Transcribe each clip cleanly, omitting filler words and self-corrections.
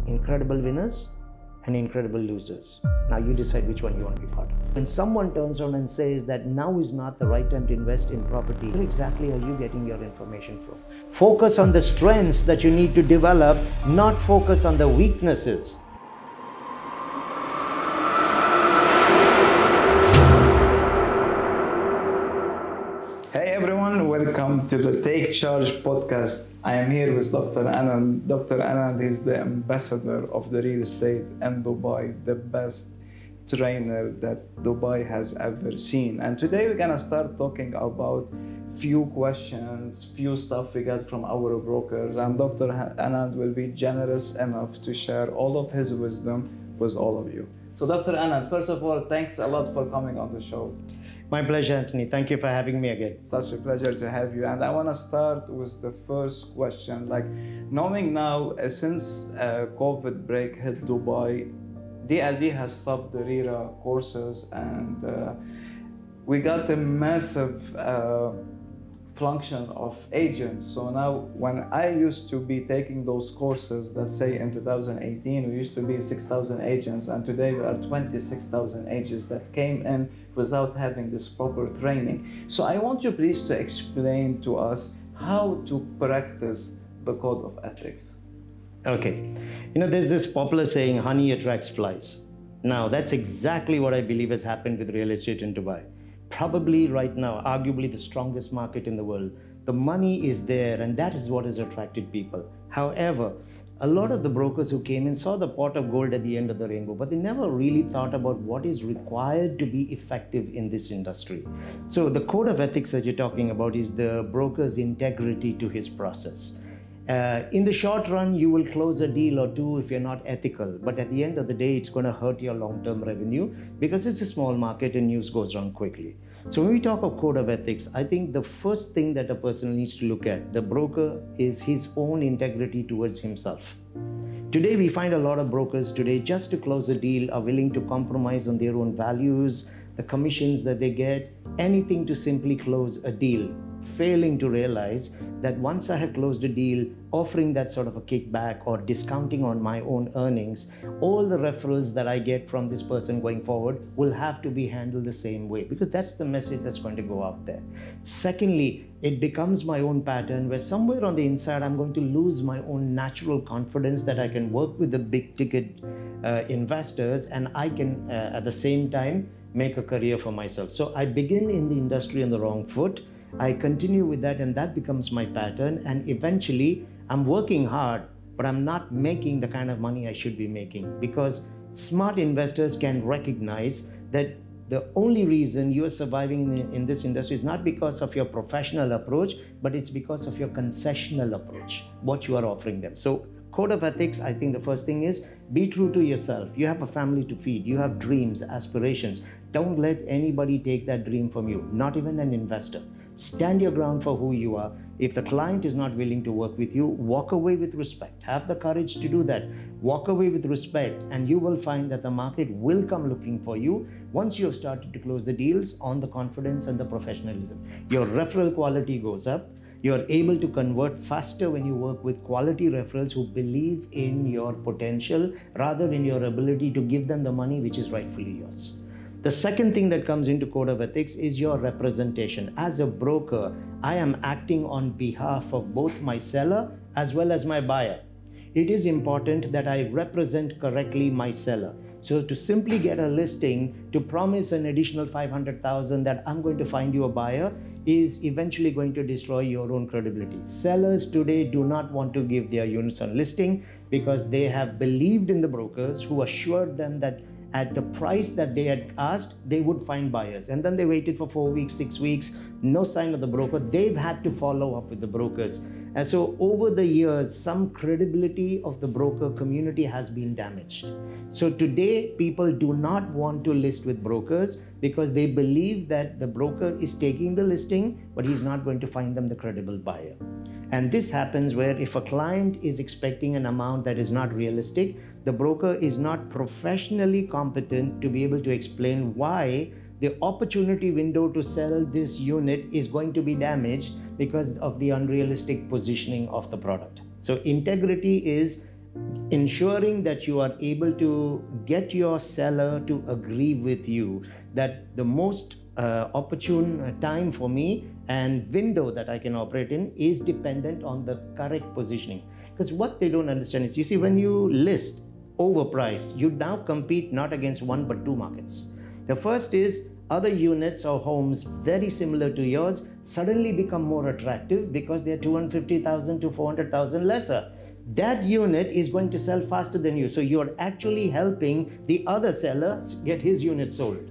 incredible winners and incredible losers. Now you decide which one you want to be part of. When someone turns around and says that now is not the right time to invest in property, where exactly are you getting your information from? Focus on the strengths that you need to develop, not focus on the weaknesses. Hey everyone, welcome to the Take Charge podcast. I am here with Dr. Anand. Dr. Anand is the ambassador of the real estate in Dubai, the best trainer that Dubai has ever seen. And today we're gonna start talking about few questions, few stuff we got from our brokers, and Dr. Anand will be generous enough to share all of his wisdom with all of you. So Dr. Anand, first of all, thanks a lot for coming on the show. My pleasure, Anthony. Thank you for having me again. Such a pleasure to have you. And I want to start with the first question. Like, knowing now, since COVID break hit Dubai, DLD has stopped the RERA courses, and we got a massive function of agents. So now when I used to be taking those courses, let's say in 2018, we used to be 6,000 agents, and today there are 26,000 agents that came in without having this proper training. So I want you please to explain to us how to practice the code of ethics. Okay, there's this popular saying, honey attracts flies. Now that's exactly what I believe has happened with real estate in Dubai. Probably right now, arguably the strongest market in the world. The money is there, and that is what has attracted people. However, a lot of the brokers who came in saw the pot of gold at the end of the rainbow, but they never really thought about what is required to be effective in this industry. So the code of ethics that you're talking about is the broker's integrity to his process. In the short run, you will close a deal or two if you're not ethical, but at the end of the day, it's going to hurt your long-term revenue because it's a small market and news goes around quickly. So when we talk of code of ethics, I think the first thing that a person needs to look at, the broker, is his own integrity towards himself. Today, we find a lot of brokers today, just to close a deal, are willing to compromise on their own values, the commissions that they get, anything to simply close a deal, failing to realize that once I have closed a deal, offering that sort of a kickback or discounting on my own earnings, all the referrals that I get from this person going forward will have to be handled the same way, because that's the message that's going to go out there. Secondly, it becomes my own pattern where somewhere on the inside, I'm going to lose my own natural confidence that I can work with the big ticket investors, and I can at the same time make a career for myself. So I begin in the industry on the wrong foot. I continue with that, and that becomes my pattern, and eventually I'm working hard, but I'm not making the kind of money I should be making, because smart investors can recognize that the only reason you're surviving in this industry is not because of your professional approach, but it's because of your concessional approach, what you are offering them. So code of ethics, I think the first thing is be true to yourself. You have a family to feed, you have dreams, aspirations. Don't let anybody take that dream from you, not even an investor. Stand your ground for who you are. If the client is not willing to work with you, walk away with respect. Have the courage to do that. Walk away with respect, and you will find that the market will come looking for you once you have started to close the deals on the confidence and the professionalism. Your referral quality goes up. You're able to convert faster when you work with quality referrals who believe in your potential rather than your ability to give them the money which is rightfully yours. The second thing that comes into code of ethics is your representation. As a broker, I am acting on behalf of both my seller as well as my buyer. It is important that I represent correctly my seller. So to simply get a listing, to promise an additional 500,000 that I'm going to find you a buyer, is eventually going to destroy your own credibility. Sellers today do not want to give their units on listing because they have believed in the brokers who assured them that at the price that they had asked, they would find buyers. And then they waited for 4 weeks, 6 weeks, no sign of the broker. They've had to follow up with the brokers. And so over the years, some credibility of the broker community has been damaged. So today, people do not want to list with brokers because they believe that the broker is taking the listing, but he's not going to find them the credible buyer. And this happens where if a client is expecting an amount that is not realistic, the broker is not professionally competent to be able to explain why the opportunity window to sell this unit is going to be damaged because of the unrealistic positioning of the product. So integrity is ensuring that you are able to get your seller to agree with you that the most opportune time for me and window that I can operate in is dependent on the correct positioning. Because what they don't understand is, you see, when you list overpriced, you now compete not against one but two markets. The first is other units or homes very similar to yours suddenly become more attractive because they're 250,000 to 400,000 lesser. That unit is going to sell faster than you. So you're actually helping the other seller get his unit sold.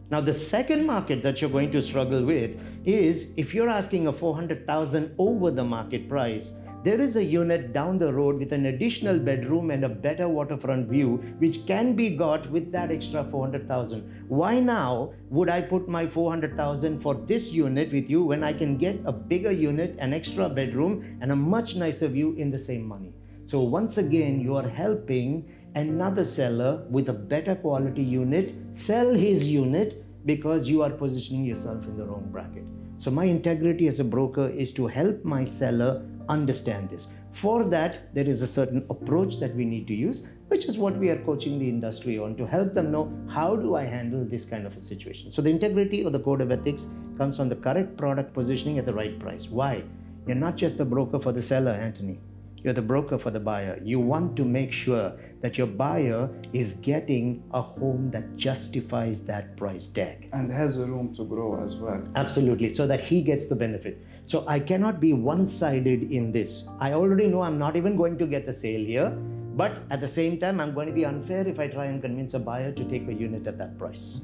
Now, the second market that you're going to struggle with is if you're asking a 400,000 over the market price, there is a unit down the road with an additional bedroom and a better waterfront view, which can be got with that extra 400,000. Why now would I put my 400,000 for this unit with you when I can get a bigger unit, an extra bedroom, and a much nicer view in the same money? So once again, you are helping another seller with a better quality unit sell his unit because you are positioning yourself in the wrong bracket. So my integrity as a broker is to help my seller understand this. For that, there is a certain approach that we need to use, which is what we are coaching the industry on, to help them know how do I handle this kind of a situation. So the integrity or the code of ethics comes from the correct product positioning at the right price. Why? You're not just the broker for the seller, Anthony. You're the broker for the buyer. You want to make sure that your buyer is getting a home that justifies that price tag. And has a room to grow as well. Absolutely, so that he gets the benefit. So I cannot be one-sided in this. I already know I'm not even going to get the sale here, but at the same time, I'm going to be unfair if I try and convince a buyer to take a unit at that price.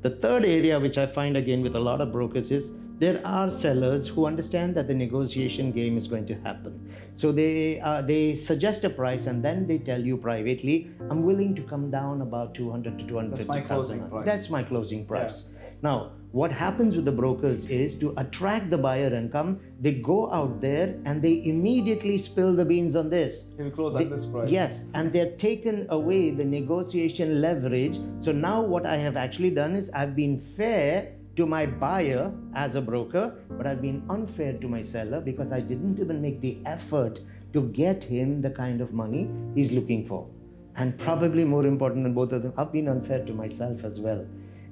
The third area, which I find again with a lot of brokers, is there are sellers who understand that the negotiation game is going to happen. So they suggest a price and then they tell you privately, I'm willing to come down about 200 to 250,000. That's my closing price. That's my closing price. Yeah. Now, what happens with the brokers is, to attract the buyer and come, they go out there and they immediately spill the beans on this. He will close at this price. Yes, and they're taken away the negotiation leverage. So now what I have actually done is I've been fair to my buyer as a broker, but I've been unfair to my seller because I didn't even make the effort to get him the kind of money he's looking for. And probably more important than both of them, I've been unfair to myself as well.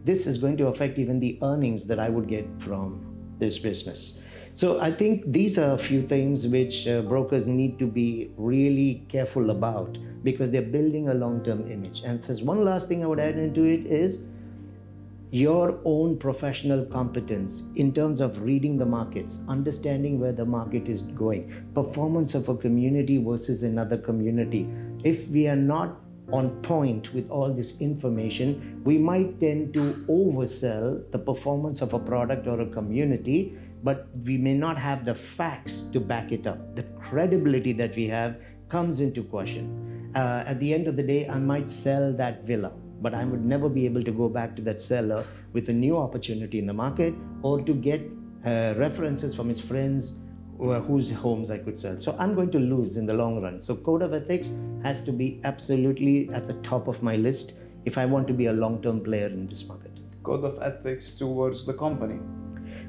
This is going to affect even the earnings that I would get from this business. So I think these are a few things which brokers need to be really careful about, because they're building a long-term image. And there's one last thing I would add into it is your own professional competence in terms of reading the markets, understanding where the market is going, performance of a community versus another community. If we are not on point with all this information, we might tend to oversell the performance of a product or a community, but we may not have the facts to back it up. The credibility that we have comes into question. At the end of the day, I might sell that villa, but I would never be able to go back to that seller with a new opportunity in the market, or to get references from his friends whose homes I could sell. So I'm going to lose in the long run. So code of ethics has to be absolutely at the top of my list if I want to be a long-term player in this market. Code of ethics towards the company.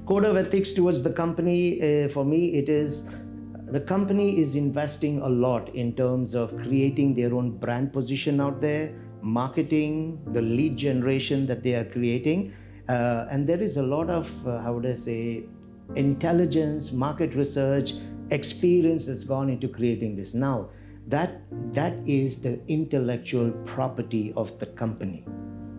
Code of ethics towards the company, for me, it is the company is investing a lot in terms of creating their own brand position out there, marketing, the lead generation that they are creating. And there is a lot of, how would I say, intelligence, market research, experience that's gone into creating this. Now, that is the intellectual property of the company.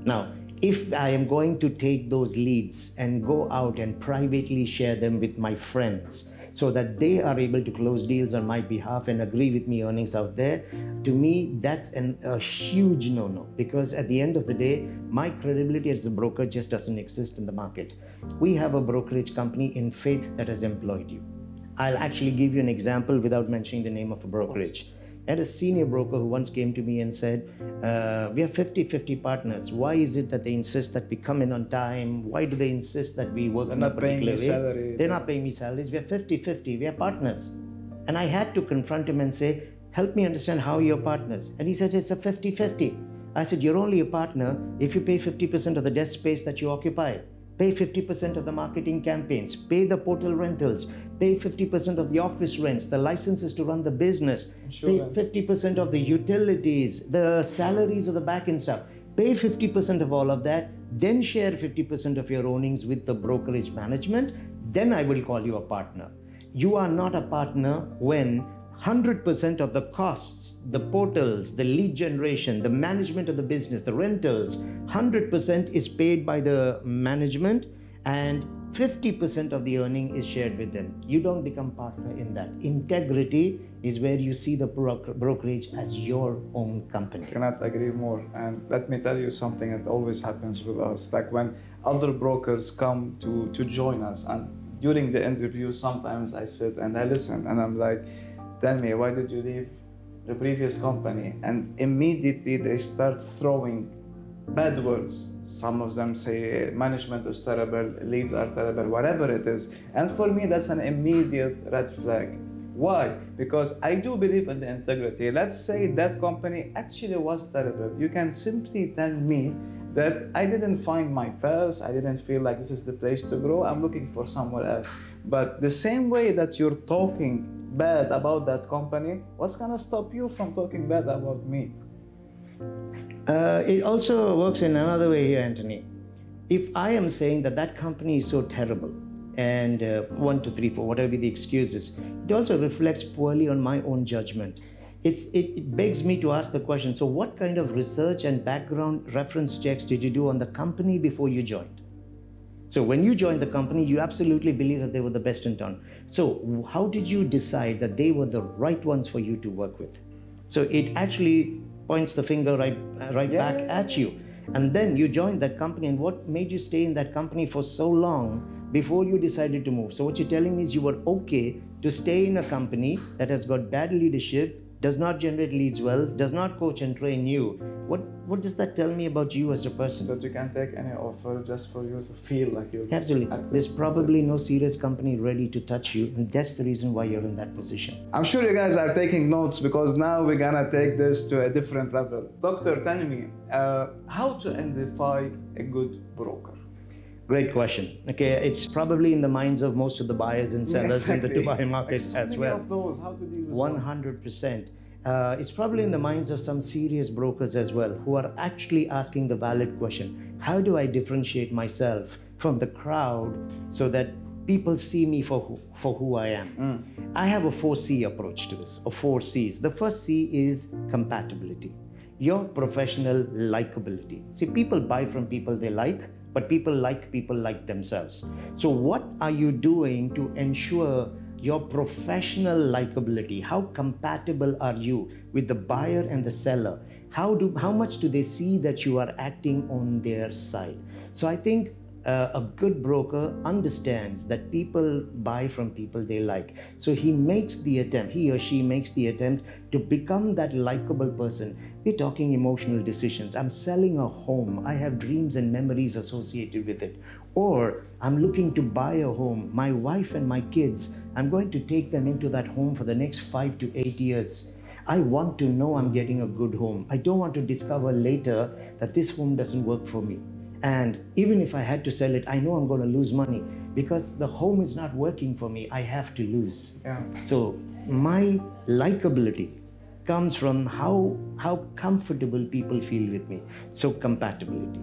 Now, if I am going to take those leads and go out and privately share them with my friends so that they are able to close deals on my behalf and agree with me earnings out there, to me, that's a huge no-no, because at the end of the day, my credibility as a broker just doesn't exist in the market. We have a brokerage company in Faith that has employed you. I'll actually give you an example without mentioning the name of a brokerage. I had a senior broker who once came to me and said, we have 50-50 partners. Why is it that they insist that we come in on time? Why do they insist that we work in a particular way? Salary. They're not paying me salaries. We are 50-50. We are partners. And I had to confront him and say, help me understand how you're partners. And he said, it's a 50-50. I said, you're only a partner if you pay 50% of the desk space that you occupy. Pay 50% of the marketing campaigns, pay the portal rentals, pay 50% of the office rents, the licenses to run the business, Insurance. pay 50% of the utilities, the salaries of the back-end staff. Pay 50% of all of that, then share 50% of your earnings with the brokerage management. Then I will call you a partner. You are not a partner when 100% of the costs, the portals, the lead generation, the management of the business, the rentals, 100% is paid by the management and 50% of the earning is shared with them. You don't become partner in that. Integrity is where you see the brokerage as your own company. I cannot agree more. And let me tell you something that always happens with us. Like when other brokers come to join us, and during the interview, sometimes I sit and I listen and I'm like, tell me, why did you leave the previous company? And immediately they start throwing bad words. Some of them say management is terrible, leads are terrible, whatever it is. And for me, that's an immediate red flag. Why? Because I do believe in the integrity. Let's say that company actually was terrible. You can simply tell me that I didn't find my path, I didn't feel like this is the place to grow, I'm looking for somewhere else. But the same way that you're talking bad about that company, what's gonna stop you from talking bad about me? It also works in another way here, Anthony. If I am saying that that company is so terrible, and 1, 2, 3, 4, whatever the excuses, it also reflects poorly on my own judgment. It begs me to ask the question, so what kind of research and background reference checks did you do on the company before you joined? So when you joined the company, you absolutely believe that they were the best in town. So how did you decide that they were the right ones for you to work with? So it actually points the finger right back at you. And then you joined that company, and what made you stay in that company for so long before you decided to move? So what you're telling me is you were okay to stay in a company that has got bad leadership, does not generate leads well, does not coach and train you. What does that tell me about you as a person? That you can take any offer just for you to feel like you're... Absolutely. There's probably no serious company ready to touch you, and that's the reason why you're in that position. I'm sure you guys are taking notes because now we're gonna take this to a different level. Doctor, tell me, how to identify a good broker? Great question. Okay, it's probably in the minds of most of the buyers and sellers in the Dubai market as well. Of those, how to deal with 100%. It's probably in the minds of some serious brokers as well, who are actually asking the valid question: how do I differentiate myself from the crowd so that people see me for who I am? I have a 4C approach to this, or 4 Cs. The first C is compatibility. Your professional likability. See, people buy from people they like, but people like themselves. So what are you doing to ensure your professional likability? How compatible are you with the buyer and the seller? How much do they see that you are acting on their side? So I think a good broker understands that people buy from people they like. So he or she makes the attempt to become that likable person. We're talking emotional decisions. I'm selling a home. I have dreams and memories associated with it. Or I'm looking to buy a home. My wife and my kids, I'm going to take them into that home for the next 5 to 8 years. I want to know I'm getting a good home. I don't want to discover later that this home doesn't work for me. And even if I had to sell it, I know I'm going to lose money because the home is not working for me. I have to lose. So my likability comes from how comfortable people feel with me. So compatibility.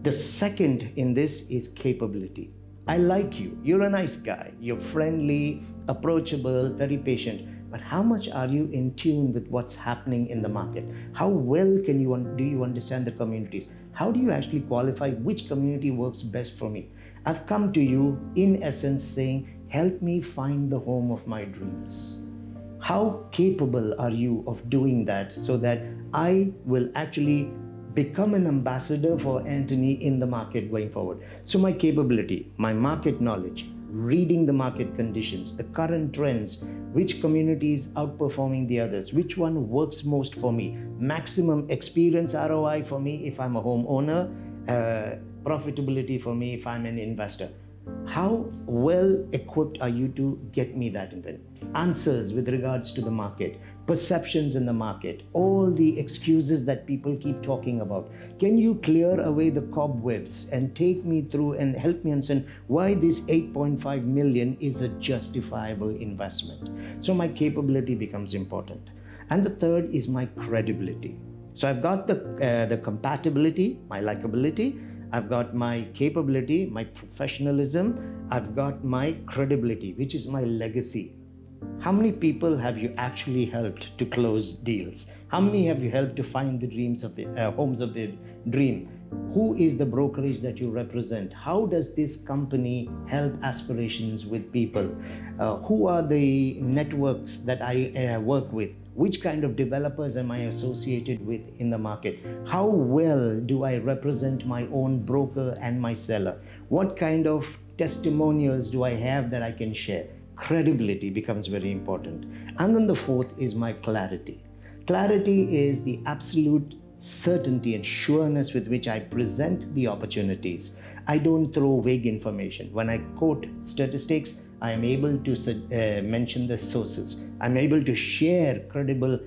The second in this is capability. I like you. You're a nice guy. You're friendly, approachable, very patient. But how much are you in tune with what's happening in the market? How well do you understand the communities? How do you actually qualify which community works best for me? I've come to you in essence saying, help me find the home of my dreams. How capable are you of doing that so that I will actually become an ambassador for Anthony in the market going forward? So my capability, my market knowledge, reading the market conditions, the current trends, which community is outperforming the others, which one works most for me, maximum experience ROI for me if I'm a homeowner, profitability for me if I'm an investor. How well equipped are you to get me that answers with regards to the market, perceptions in the market, all the excuses that people keep talking about. Can you clear away the cobwebs and take me through and help me understand why this 8.5 million is a justifiable investment? So my capability becomes important. And the third is my credibility. So I've got the compatibility, my likability, I've got my capability, my professionalism, I've got my credibility, which is my legacy. How many people have you actually helped to close deals? How many have you helped to find the dreams of the homes of their dream? Who is the brokerage that you represent? How does this company help aspirations with people? Who are the networks that I work with? Which kind of developers am I associated with in the market? How well do I represent my own broker and my seller? What kind of testimonials do I have that I can share? Credibility becomes very important. And then the fourth is my clarity. Clarity is the absolute certainty and sureness with which I present the opportunities. I don't throw vague information. When I quote statistics, I am able to mention the sources. I'm able to share credible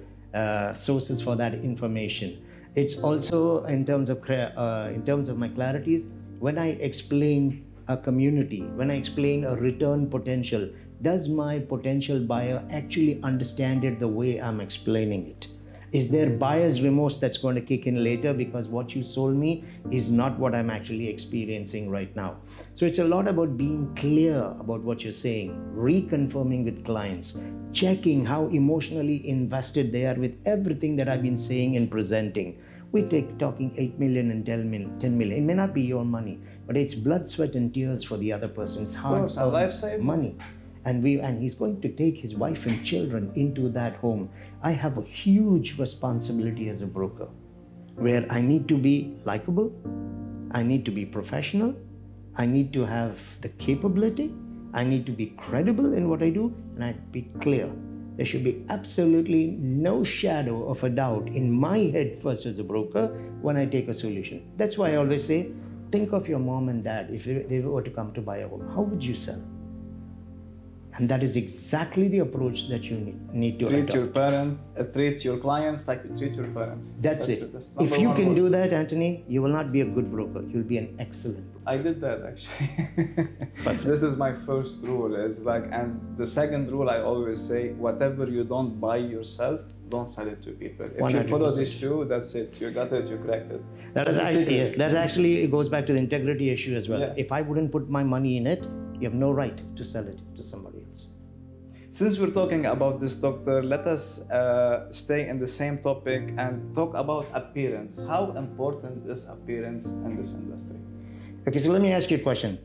sources for that information. It's also in terms of my clarities, when I explain a community, when I explain a return potential, does my potential buyer actually understand it the way I'm explaining it? Is there buyer's remorse that's going to kick in later because what you sold me is not what I'm actually experiencing right now? So it's a lot about being clear about what you're saying, reconfirming with clients, checking how emotionally invested they are with everything that I've been saying and presenting. We take talking 8 million and 10 million. It may not be your money, but it's blood, sweat, and tears for the other person. It's hard money. And he's going to take his wife and children into that home. I have a huge responsibility as a broker where I need to be likable, I need to be professional, I need to have the capability, I need to be credible in what I do, and I be clear. There should be absolutely no shadow of a doubt in my head first as a broker when I take a solution. That's why I always say, think of your mom and dad. If they were to come to buy a home, how would you sell? And that is exactly the approach that you need to treat adopt. your parents, treat your clients like you treat your parents. That's it. If you can do that, Anthony, you will not be a good broker. You'll be an excellent broker. I did that actually. This is my first rule. Is like, and the second rule I always say, whatever you don't buy yourself, don't sell it to people. If 100%. You follow these two, that's it. You got it. You cracked it. That actually it goes back to the integrity issue as well. Yeah. If I wouldn't put my money in it, you have no right to sell it to somebody else. Since we're talking about this, doctor, let us stay in the same topic and talk about appearance. How important is appearance in this industry? Okay, so let me ask you a question.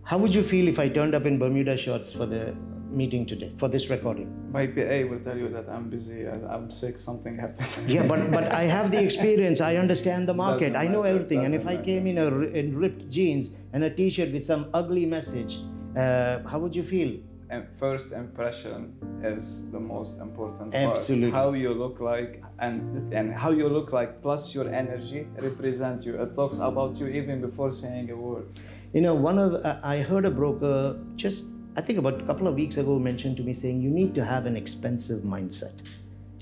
How would you feel if I turned up in Bermuda shorts for the meeting today, for this recording? My PA will tell you that I'm busy, I'm sick, something happened. Yeah, but I have the experience, I understand the market, I know everything. And if I came in ripped jeans and a t-shirt with some ugly message, how would you feel? And first impression is the most important part. Absolutely. How you look like and how you look like plus your energy represent you. It talks about you even before saying a word. You know, I heard a broker just, I think about a couple of weeks ago mentioned to me saying you need to have an expensive mindset.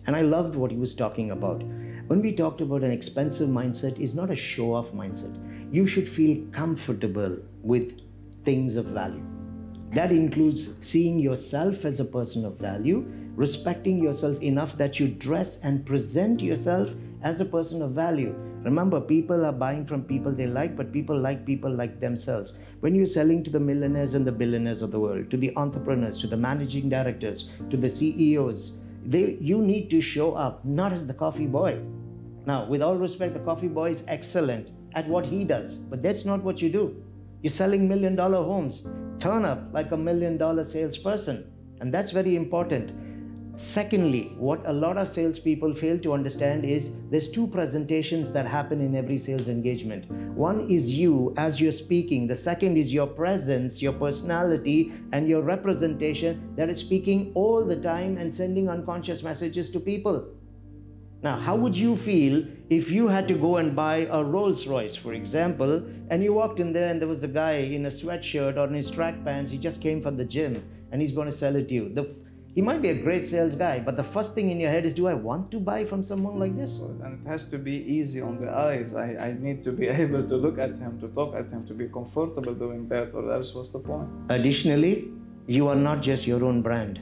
And I loved what he was talking about. When we talked about an expensive mindset, it's not a show-off mindset. You should feel comfortable with things of value. That includes seeing yourself as a person of value, respecting yourself enough that you dress and present yourself as a person of value. Remember, people are buying from people they like, but people like themselves. When you're selling to the millionaires and the billionaires of the world, to the entrepreneurs, to the managing directors, to the CEOs, you need to show up not as the coffee boy. Now, with all respect, the coffee boy is excellent at what he does, but that's not what you do. You're selling $1 million homes. Turn up like a $1 million salesperson, and that's very important. Secondly, what a lot of salespeople fail to understand is there's two presentations that happen in every sales engagement. One is you as you're speaking. The second is your presence, your personality, and your representation that is speaking all the time and sending unconscious messages to people. Now, how would you feel if you had to go and buy a Rolls Royce, for example, and you walked in there and there was a guy in a sweatshirt or in his track pants, he just came from the gym and he's going to sell it to you. He might be a great sales guy, but the first thing in your head is, do I want to buy from someone like this? And it has to be easy on the eyes. I need to be able to look at him, to talk at him, to be comfortable doing that, or else what's the point? Additionally, you are not just your own brand.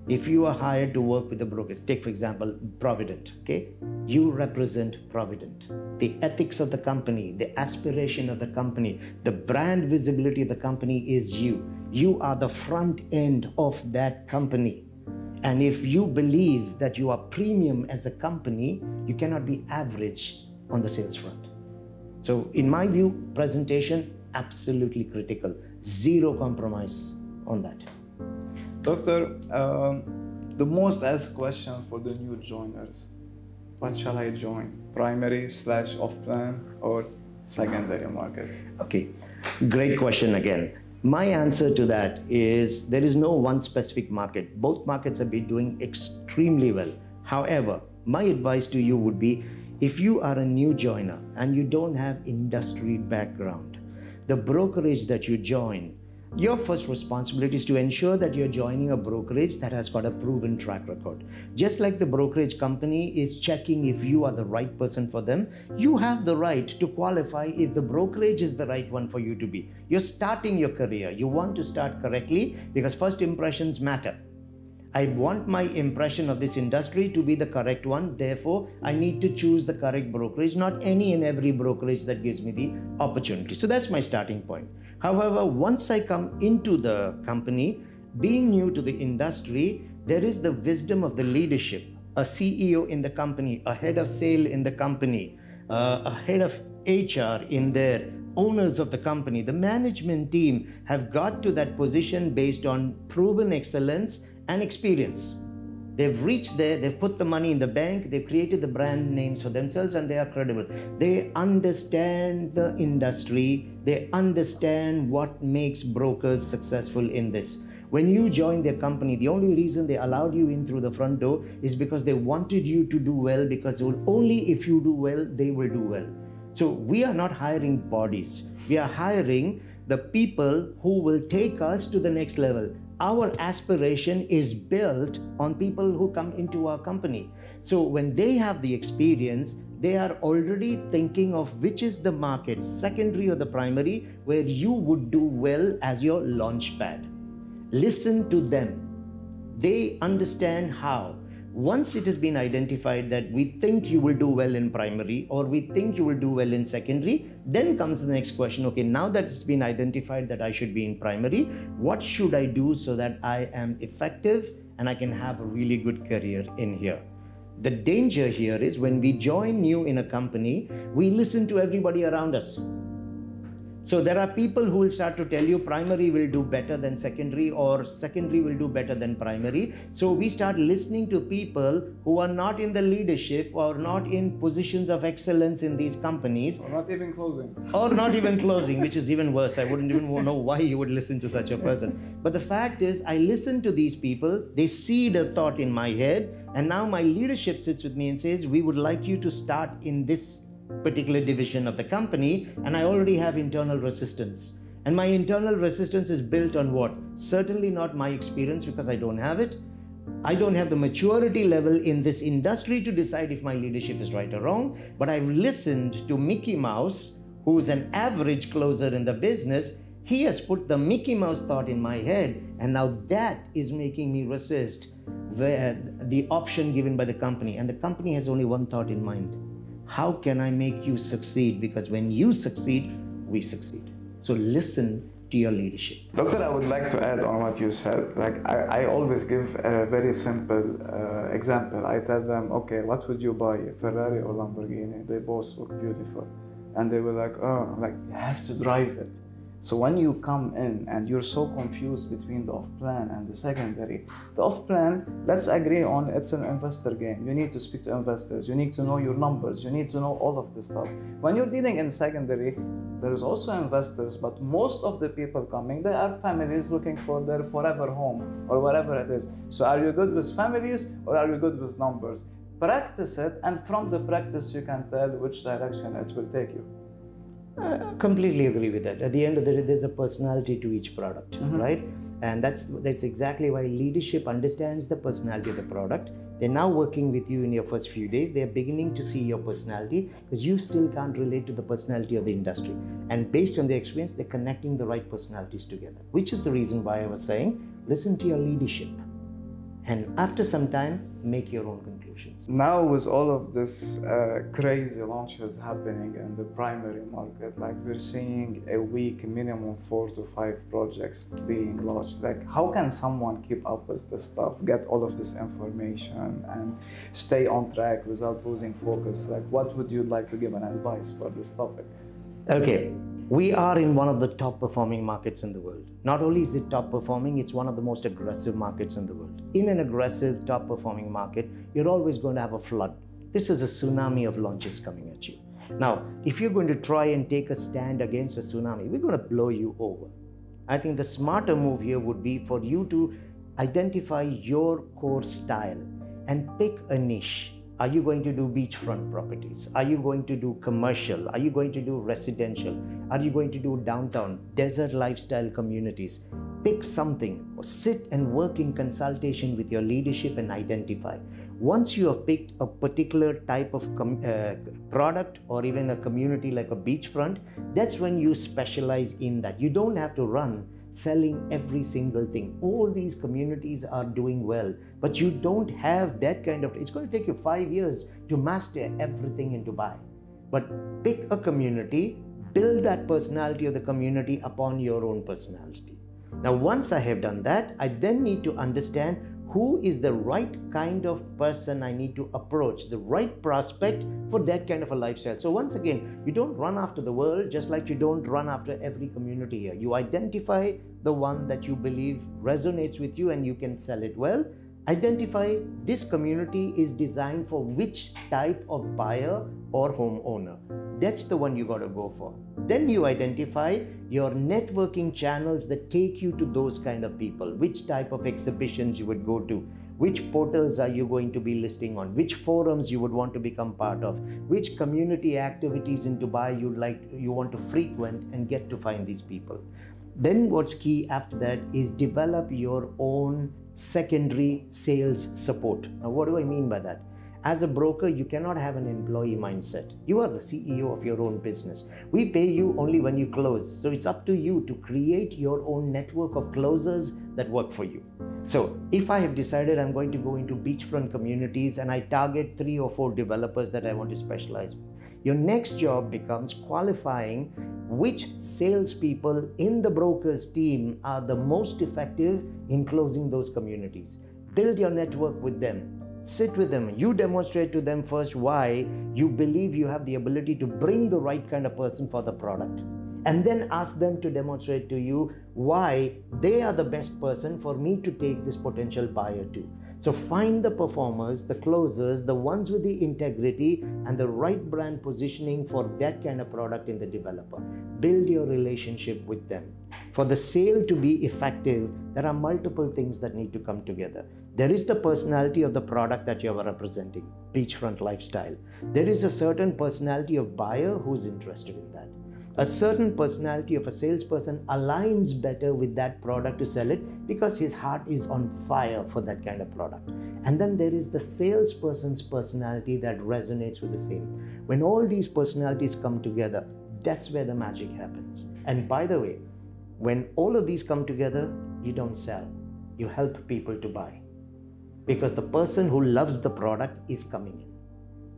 If you are hired to work with a broker, take for example, Provident, okay? You represent Provident. The ethics of the company, the aspiration of the company, the brand visibility of the company is you. You are the front end of that company. And if you believe that you are premium as a company, you cannot be average on the sales front. So in my view, presentation, absolutely critical. Zero compromise on that. Doctor, the most asked question for the new joiners, what shall I join? Primary / off-plan or secondary market? Okay, great question again. My answer to that is there is no one specific market. Both markets have been doing extremely well. However, my advice to you would be, if you are a new joiner and you don't have industry background, the brokerage that you join, your first responsibility is to ensure that you're joining a brokerage that has got a proven track record. Just like the brokerage company is checking if you are the right person for them, you have the right to qualify if the brokerage is the right one for you to be. You're starting your career. You want to start correctly because first impressions matter. I want my impression of this industry to be the correct one. Therefore, I need to choose the correct brokerage, not any and every brokerage that gives me the opportunity. So that's my starting point. However, once I come into the company, being new to the industry, there is the wisdom of the leadership. A CEO in the company, a head of sale in the company, a head of HR in there, owners of the company, the management team have got to that position based on proven excellence and experience. They've reached there, they've put the money in the bank, they've created the brand names for themselves, and they are credible. They understand the industry, they understand what makes brokers successful in this. When you join their company, the only reason they allowed you in through the front door is because they wanted you to do well, because only if you do well, they will do well. So we are not hiring bodies, we are hiring the people who will take us to the next level. Our aspiration is built on people who come into our company. So when they have the experience, they are already thinking of which is the market, secondary or the primary, where you would do well as your launch pad. Listen to them. They understand how. Once it has been identified that we think you will do well in primary or we think you will do well in secondary, then comes the next question. Okay, now that it's been identified that I should be in primary, what should I do so that I am effective and I can have a really good career in here? The danger here is when we join new in a company, we listen to everybody around us. So there are people who will start to tell you primary will do better than secondary or secondary will do better than primary. So we start listening to people who are not in the leadership or not in positions of excellence in these companies. Or not even closing. Or not even closing, which is even worse. I wouldn't even know why you would listen to such a person. But the fact is, I listen to these people, they seed a thought in my head, and now my leadership sits with me and says, we would like you to start in this particular division of the company, and I already have internal resistance. And my internal resistance is built on what? Certainly not my experience, because I don't have it. I don't have the maturity level in this industry to decide if my leadership is right or wrong, but I've listened to Mickey Mouse, who's an average closer in the business. He has put the Mickey Mouse thought in my head, and now that is making me resist the option given by the company. And the company has only one thought in mind. How can I make you succeed? Because when you succeed, we succeed. So listen to your leadership. Doctor, I would like to add on what you said. Like I always give a very simple example. I tell them, okay, what would you buy, a Ferrari or Lamborghini? They both look beautiful. And they were like, oh, like you have to drive it. So when you come in and you're so confused between the off-plan and the secondary, the off-plan, let's agree on it's an investor game. You need to speak to investors. You need to know your numbers. You need to know all of this stuff. When you're dealing in secondary, there is also investors, but most of the people coming, they are families looking for their forever home or whatever it is. So are you good with families or are you good with numbers? Practice it, and from the practice, you can tell which direction it will take you. Completely agree with that. At the end of the day, there's a personality to each product, right? And that's exactly why leadership understands the personality of the product. They're now working with you in your first few days. They're beginning to see your personality because you still can't relate to the personality of the industry. And based on their experience, they're connecting the right personalities together, which is the reason why I was saying, listen to your leadership. And after some time, make your own conclusions. Now with all of this crazy launches happening in the primary market, like we're seeing a week minimum 4 to 5 projects being launched. Like how can someone keep up with this stuff, get all of this information and stay on track without losing focus? Like what would you like to give an advice for this topic? Okay. We are in one of the top performing markets in the world. Not only is it top performing, it's one of the most aggressive markets in the world. In an aggressive, top performing market, you're always going to have a flood. This is a tsunami of launches coming at you. Now, if you're going to try and take a stand against a tsunami, we're going to blow you over. I think the smarter move here would be for you to identify your core style and pick a niche. Are you going to do beachfront properties? Are you going to do commercial? Are you going to do residential? Are you going to do downtown, desert lifestyle communities? Pick something or sit and work in consultation with your leadership and identify. Once you have picked a particular type of product or even a community like a beachfront, that's when you specialize in that. You don't have to run selling every single thing. All these communities are doing well, but you don't have that kind of, it's going to take you 5 years to master everything in Dubai. But pick a community, build that personality of the community upon your own personality. Now, once I have done that, I then need to understand who is the right kind of person I need to approach, the right prospect for that kind of a lifestyle. So once again, you don't run after the world, just like you don't run after every community here. You identify the one that you believe resonates with you and you can sell it well. Identify this community is designed for which type of buyer or homeowner. That's the one you got to go for. Then you identify your networking channels that take you to those kind of people. Which type of exhibitions you would go to, which portals are you going to be listing on, which forums you would want to become part of, which community activities in Dubai you want to frequent and get to find these people. Then what's key after that is develop your own secondary sales support. Now, what do I mean by that? As a broker, you cannot have an employee mindset. You are the CEO of your own business. We pay you only when you close. So it's up to you to create your own network of closers that work for you. So if I have decided I'm going to go into beachfront communities and I target 3 or 4 developers that I want to specialize in, your next job becomes qualifying which salespeople in the broker's team are the most effective in closing those communities. Build your network with them. Sit with them. You demonstrate to them first why you believe you have the ability to bring the right kind of person for the product. And then ask them to demonstrate to you why they are the best person for me to take this potential buyer to. So find the performers, the closers, the ones with the integrity and the right brand positioning for that kind of product in the developer. Build your relationship with them. For the sale to be effective, there are multiple things that need to come together. There is the personality of the product that you are representing, beachfront lifestyle. There is a certain personality of buyer who's interested in that. A certain personality of a salesperson aligns better with that product to sell it because his heart is on fire for that kind of product. And then there is the salesperson's personality that resonates with the same. When all these personalities come together, that's where the magic happens. And by the way, when all of these come together, you don't sell. You help people to buy. Because the person who loves the product is coming in.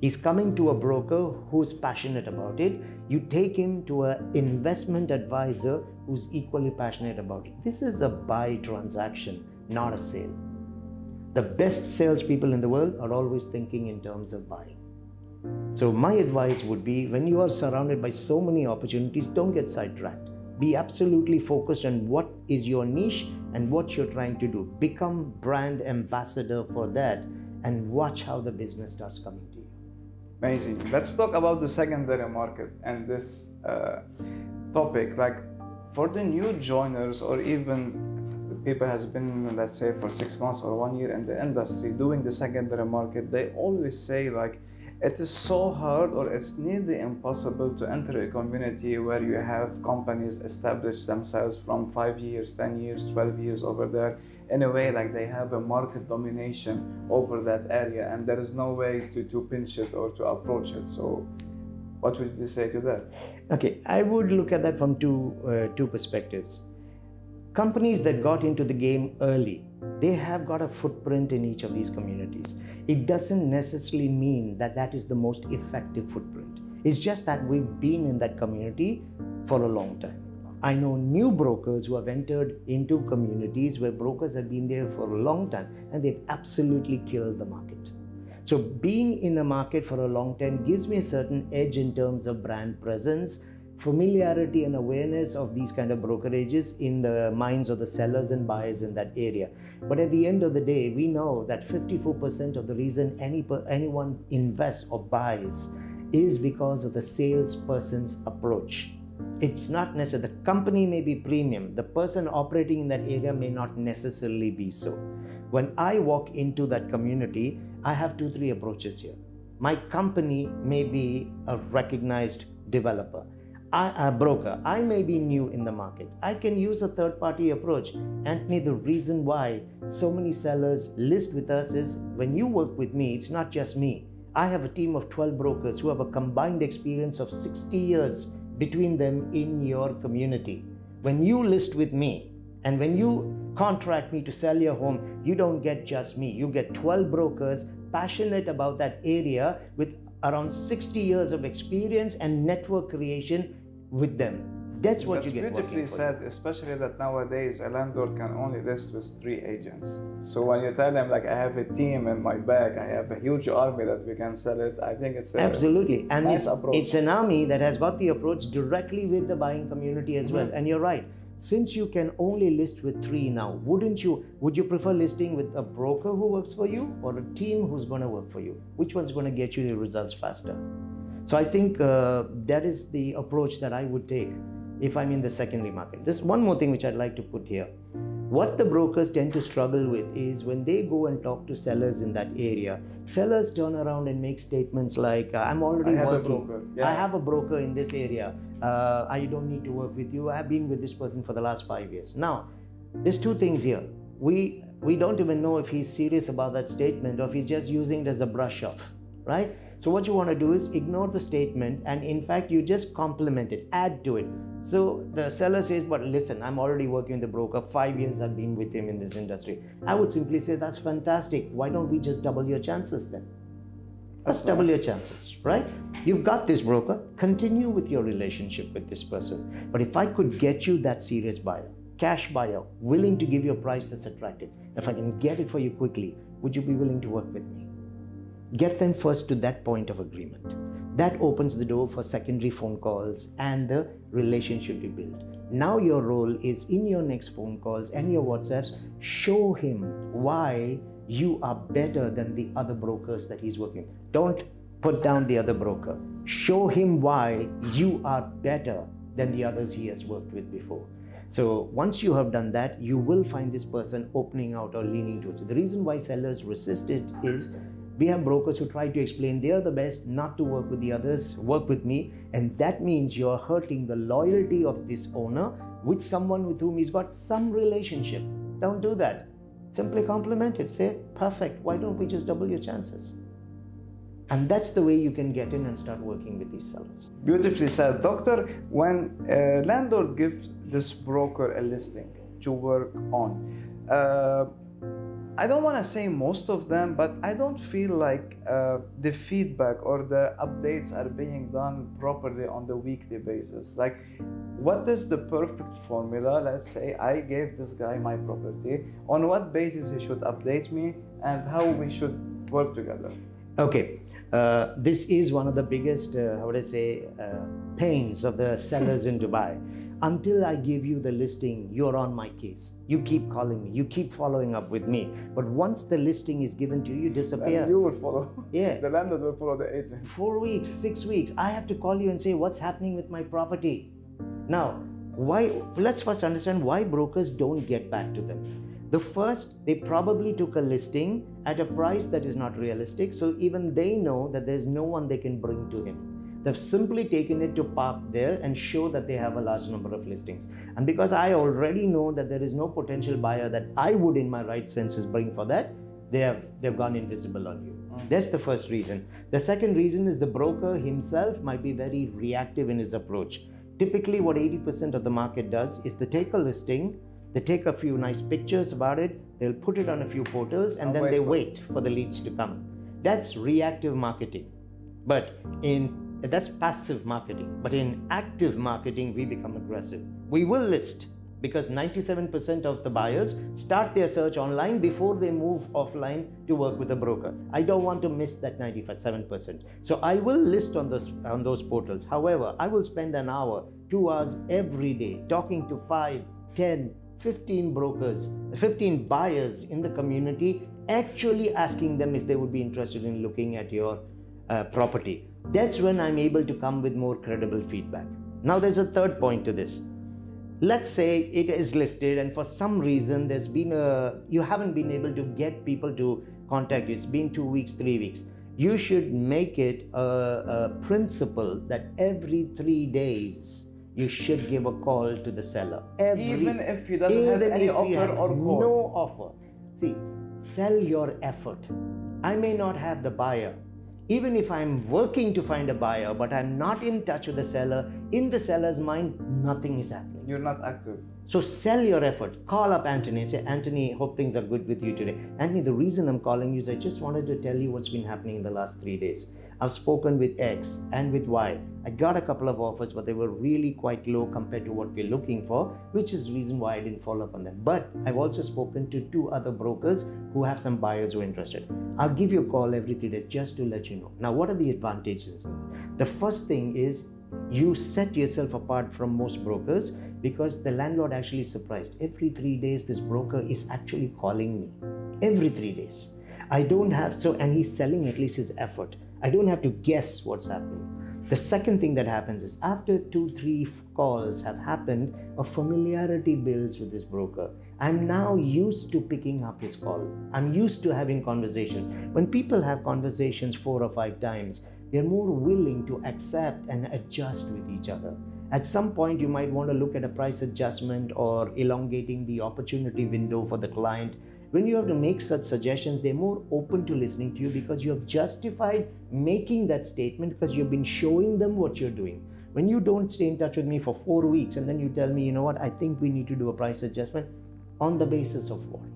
He's coming to a broker who's passionate about it. You take him to an investment advisor who's equally passionate about it. This is a buy transaction, not a sale. The best salespeople in the world are always thinking in terms of buying. So my advice would be, when you are surrounded by so many opportunities, don't get sidetracked. Be absolutely focused on what is your niche and what you're trying to do. Become brand ambassador for that and watch how the business starts coming to you. Amazing. Let's talk about the secondary market and this topic. Like for the new joiners or even the people has been, let's say, for 6 months or 1 year in the industry doing the secondary market, they always say like It is so hard, or it's nearly impossible to enter a community where you have companies establish themselves from 5 years, 10 years, 12 years over there, in a way like they have a market domination over that area, and there is no way to pinch it or to approach it. So what would you say to that? Okay, I would look at that from two perspectives. Companies that got into the game early, they have got a footprint in each of these communities. It doesn't necessarily mean that that is the most effective footprint. It's just that we've been in that community for a long time. I know new brokers who have entered into communities where brokers have been there for a long time and they've absolutely killed the market. So being in a market for a long time gives me a certain edge in terms of brand presence, familiarity and awareness of these kind of brokerages in the minds of the sellers and buyers in that area. But at the end of the day, we know that 54% of the reason anyone invests or buys is because of the salesperson's approach. It's not necessary. The company may be premium. The person operating in that area may not necessarily be so. When I walk into that community, I have 2-3 approaches here. My company may be a recognized developer. A broker. I may be new in the market. I can use a third-party approach. Anthony, the reason why so many sellers list with us is when you work with me, it's not just me. I have a team of 12 brokers who have a combined experience of 60 years between them in your community. When you list with me and when you contract me to sell your home, you don't get just me. You get 12 brokers passionate about that area with around 60 years of experience and network creation with them. That's what you get. That's beautifully said, especially that nowadays a landlord can only list with 3 agents. So when you tell them like I have a team in my back, I have a huge army that we can sell it, I think it's a absolutely. And nice approach. It's an army that has got the approach directly with the buying community as well. And you're right. Since you can only list with 3 now, would you prefer listing with a broker who works for you or a team who's going to work for you? Which one's going to get you the results faster? So I think that is the approach that I would take if I'm in the secondary market. There's one more thing which I'd like to put here. What the brokers tend to struggle with is when they go and talk to sellers in that area, sellers turn around and make statements like, I'm already working. I have a broker in this area. I don't need to work with you. I've been with this person for the last 5 years. Now, there's 2 things here. We don't even know if he's serious about that statement or if he's just using it as a brush off, right? So what you want to do is ignore the statement and in fact you just complement it, add to it. So the seller says, but listen, I'm already working with the broker, 5 years I've been with him in this industry. I would simply say, that's fantastic. Why don't we just double your chances then? Let's double your chances, right? You've got this broker, continue with your relationship with this person. But if I could get you that serious buyer, cash buyer, willing to give you a price that's attractive, if I can get it for you quickly, would you be willing to work with me? Get them first to that point of agreement. That opens the door for secondary phone calls and the relationship you build. Now your role is in your next phone calls and your WhatsApps, show him why you are better than the other brokers that he's working with. Don't put down the other broker. Show him why you are better than the others he has worked with before. So once you have done that, you will find this person opening out or leaning towards it. The reason why sellers resist it is we have brokers who try to explain they are the best, not to work with the others, work with me. And that means you're hurting the loyalty of this owner with someone with whom he's got some relationship. Don't do that. Simply compliment it. Say, perfect, why don't we just double your chances? And that's the way you can get in and start working with these sellers. Beautifully said. Doctor, when a landlord gives this broker a listing to work on, I don't want to say most of them, but I don't feel like the feedback or the updates are being done properly on the weekly basis. Like, what is the perfect formula? Let's say I gave this guy my property. On what basis he should update me and how we should work together? Okay, this is one of the biggest, pains of the sellers in Dubai. Until I give you the listing, you're on my case. You keep calling me, you keep following up with me. But once the listing is given to you, you disappear. And you will follow. Yeah. The landlord will follow the agent. 4 weeks, 6 weeks, I have to call you and say, what's happening with my property? Now, let's first understand why brokers don't get back to them. The first, they probably took a listing at a price that is not realistic. So even they know that there's no one they can bring to him. They've simply taken it to park there and show that they have a large number of listings. And because I already know that there is no potential buyer that I would in my right senses bring for that, they've gone invisible on you. That's the first reason. The second reason is the broker himself might be very reactive in his approach. Typically what 80% of the market does is they take a listing, they take a few nice pictures about it, they'll put it on a few portals, and then they wait for the leads to come. That's reactive marketing. But that's passive marketing. But in active marketing, we become aggressive. We will list, because 97% of the buyers start their search online before they move offline to work with a broker. I don't want to miss that 97%. So I will list on those portals. However, I will spend an hour, 2 hours every day talking to 5, 10, 15 brokers, 15 buyers in the community, actually asking them if they would be interested in looking at your property. That's when I'm able to come with more credible feedback. Now there's a third point to this. Let's say it is listed and for some reason you haven't been able to get people to contact you. It's been 2 weeks, 3 weeks. You should make it a principle that every 3 days you should give a call to the seller. Even if he doesn't have any offer or call. No offer. See, sell your effort. I may not have the buyer. Even if I'm working to find a buyer, but I'm not in touch with the seller, in the seller's mind, nothing is happening. You're not active. So sell your effort. Call up Anthony and say, Anthony, hope things are good with you today. Anthony, the reason I'm calling you is I just wanted to tell you what's been happening in the last 3 days. I've spoken with X and with Y. I got a couple of offers, but they were really quite low compared to what we're looking for, which is the reason why I didn't follow up on them. But I've also spoken to 2 other brokers who have some buyers who are interested. I'll give you a call every 3 days just to let you know. Now, what are the advantages? The first thing is you set yourself apart from most brokers because the landlord actually is surprised. Every 3 days, this broker is actually calling me. Every 3 days. I don't have, and he's selling at least his effort. I don't have to guess what's happening. The second thing that happens is after 2-3 calls have happened, a familiarity builds with this broker. I'm now used to picking up his call. I'm used to having conversations. When people have conversations 4 or 5 times, they're more willing to accept and adjust with each other. At some point, you might want to look at a price adjustment or elongating the opportunity window for the client. When you have to make such suggestions, they're more open to listening to you because you have justified making that statement because you've been showing them what you're doing. When you don't stay in touch with me for 4 weeks and then you tell me, you know what, I think we need to do a price adjustment, on the basis of what?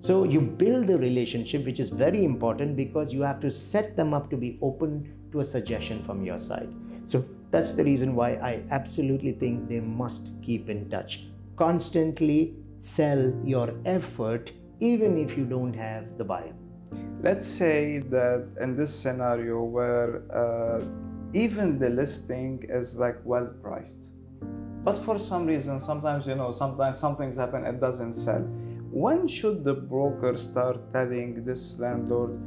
So you build the relationship, which is very important because you have to set them up to be open to a suggestion from your side. So that's the reason why I absolutely think they must keep in touch. Constantly sell your effort even if you don't have the buyer. Let's say that in this scenario where even the listing is like well priced, but for some reason, sometimes something's happen, it doesn't sell. When should the broker start telling this landlord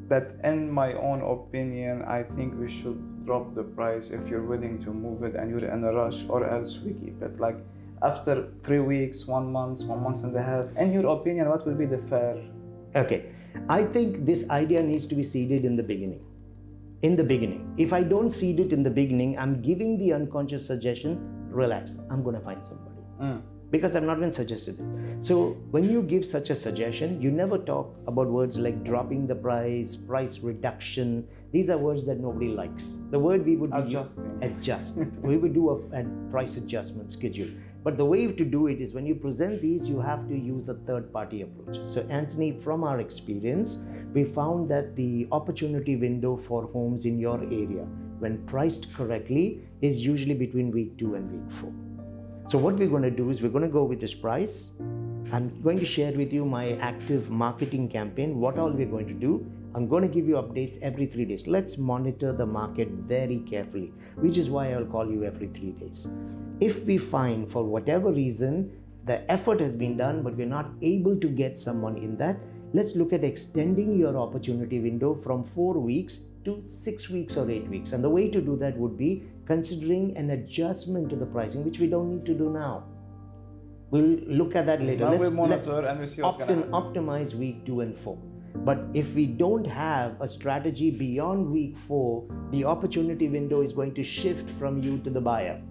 that, in my own opinion, I think we should drop the price if you're willing to move it and you're in a rush, or else we keep it? Like after 3 weeks, 1 month, 1.5 months, in your opinion, what will be the fair? Okay, I think this idea needs to be seeded in the beginning. In the beginning. If I don't seed it in the beginning, I'm giving the unconscious suggestion, relax, I'm going to find somebody. Because I've not been suggested this. So when you give such a suggestion, you never talk about words like dropping the price, price reduction. These are words that nobody likes. The word we would be adjustment. We would do a price adjustment schedule. But the way to do it is when you present these, you have to use a third-party approach. So Anthony, from our experience, we found that the opportunity window for homes in your area, when priced correctly, is usually between week 2 and week 4. So what we're going to do is we're going to go with this price. I'm going to share with you my active marketing campaign, what all we're going to do. I'm going to give you updates every 3 days. Let's monitor the market very carefully, which is why I'll call you every 3 days. If we find for whatever reason the effort has been done, but we're not able to get someone in that, let's look at extending your opportunity window from 4 weeks to 6 weeks or 8 weeks. And the way to do that would be considering an adjustment to the pricing, which we don't need to do now. We'll look at that later. Now we monitor and we see what's going to happen. Optimize week 2 and 4. But if we don't have a strategy beyond week 4, the opportunity window is going to shift from you to the buyer.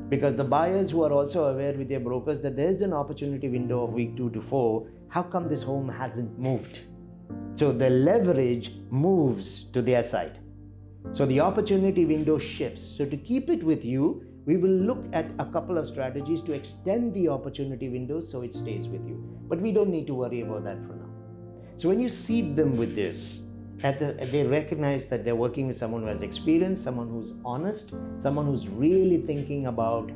Because the buyers who are also aware with their brokers that there's an opportunity window of week 2 to 4, how come this home hasn't moved? So the leverage moves to their side. So the opportunity window shifts. So to keep it with you, we will look at a couple of strategies to extend the opportunity window so it stays with you. But we don't need to worry about that for now. So when you seed them with this, they recognize that they're working with someone who has experience, someone who's honest, someone who's really thinking about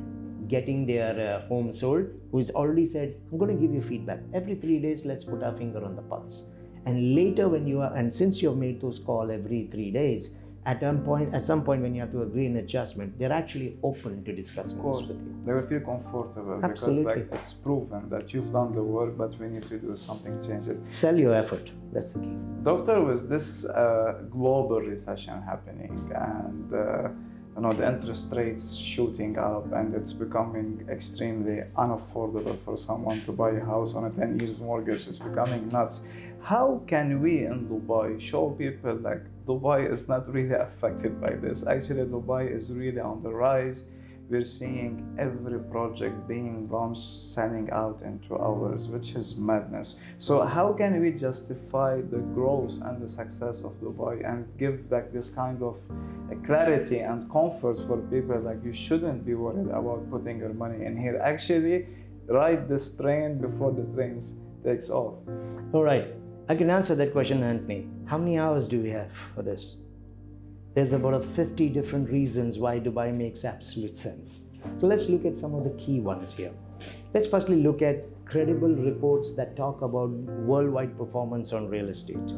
getting their home sold, who's already said, I'm going to give you feedback. Every 3 days, let's put our finger on the pulse. And later when you are, and since you've made those calls every 3 days, at some point when you have to agree an adjustment, they're actually open to discuss more with you. They will feel comfortable. Absolutely. Because it's proven that you've done the work, but we need to do something, change it. Sell your effort. That's the key. Doctor, with this global recession happening and the interest rates shooting up and it's becoming extremely unaffordable for someone to buy a house on a 10 years mortgage, it's becoming nuts. How can we in Dubai show people like Dubai is not really affected by this? Actually, Dubai is really on the rise. We're seeing every project being launched selling out in 2 hours, which is madness. So how can we justify the growth and the success of Dubai and give like this kind of clarity and comfort for people like you shouldn't be worried about putting your money in here? Actually, ride this train before the train takes off. All right. I can answer that question, Anthony. How many hours do we have for this? There's about 50 different reasons why Dubai makes absolute sense. So let's look at some of the key ones here. Let's firstly look at credible reports that talk about worldwide performance on real estate.